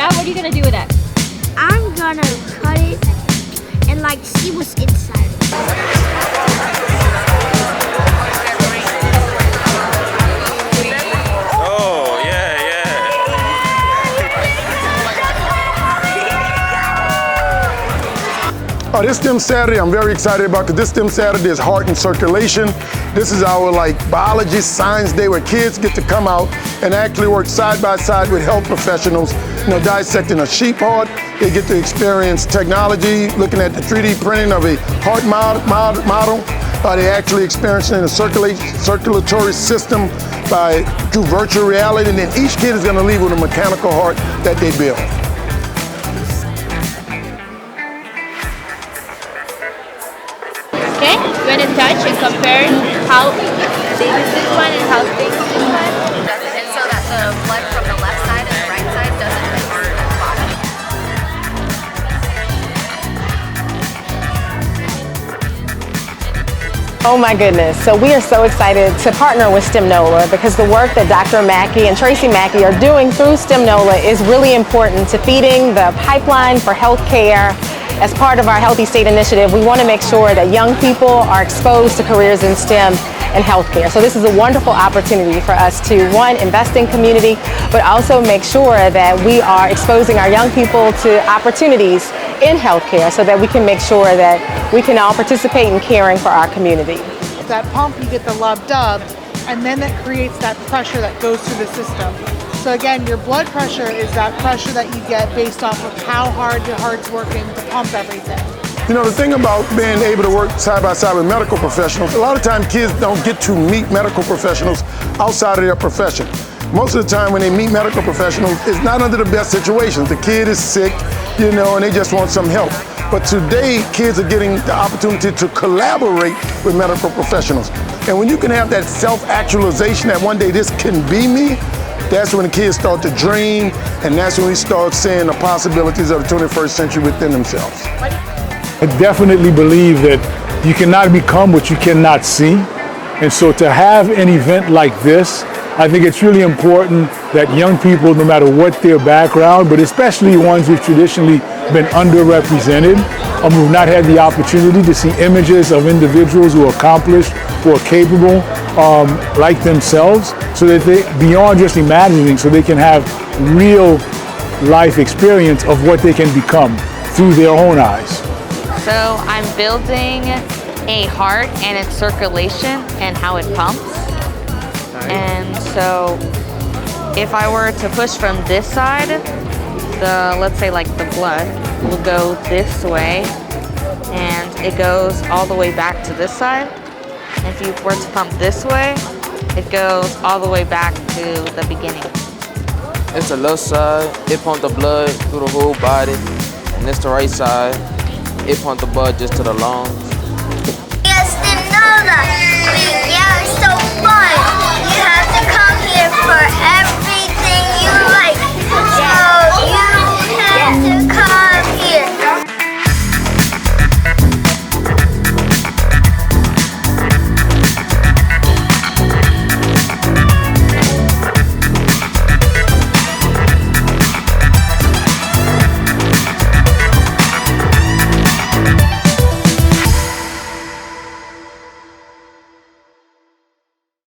Yeah, what are you gonna do with that? I'm gonna cut it and like see what's inside. Oh, yeah, yeah. This STEM Saturday I'm very excited about, because this STEM Saturday is Heart and Circulation. This is our biology science day where kids get to come out and actually work side by side with health professionals, dissecting a sheep heart. They get to experience technology, looking at the 3D printing of a heart model. They actually experiencing the circulatory system through virtual reality, and then each kid is going to leave with a mechanical heart that they build. Okay, you want to touch and compare how big is this one and how big is this one? And so that the blood from the left side and the right side doesn't mix at the bottom. Oh my goodness, so we are so excited to partner with STEM Nola, because the work that Dr. Mackey and Tracy Mackey are doing through STEM Nola is really important to feeding the pipeline for healthcare. As part of our Healthy State initiative, we want to make sure that young people are exposed to careers in STEM and healthcare. So this is a wonderful opportunity for us to, one, invest in community, but also make sure that we are exposing our young people to opportunities in healthcare so that we can make sure that we can all participate in caring for our community. That pump, you get the lub-dub, and then that creates that pressure that goes through the system. So again, your blood pressure is that pressure that you get based off of how hard your heart's working to pump everything. The thing about being able to work side by side with medical professionals, a lot of times kids don't get to meet medical professionals outside of their profession. Most of the time when they meet medical professionals, it's not under the best situations. The kid is sick, and they just want some help. But today, kids are getting the opportunity to collaborate with medical professionals. And when you can have that self-actualization that one day this can be me, that's when the kids start to dream, and that's when we start seeing the possibilities of the 21st century within themselves. I definitely believe that you cannot become what you cannot see. And so to have an event like this, I think it's really important that young people, no matter what their background, but especially ones who've traditionally been underrepresented, who've not had the opportunity to see images of individuals who are accomplished, who are capable, like themselves, so that they, beyond just imagining, so they can have real life experience of what they can become through their own eyes. So I'm building a heart and its circulation and how it pumps. And so if I were to push from this side, let's say like the blood will go this way, and it goes all the way back to this side. And if you were to pump this way, it goes all the way back to the beginning. It's the left side, it pumps the blood through the whole body, and it's the right side, it pumps the blood just to the lungs. Yes, Nola, we are so fun.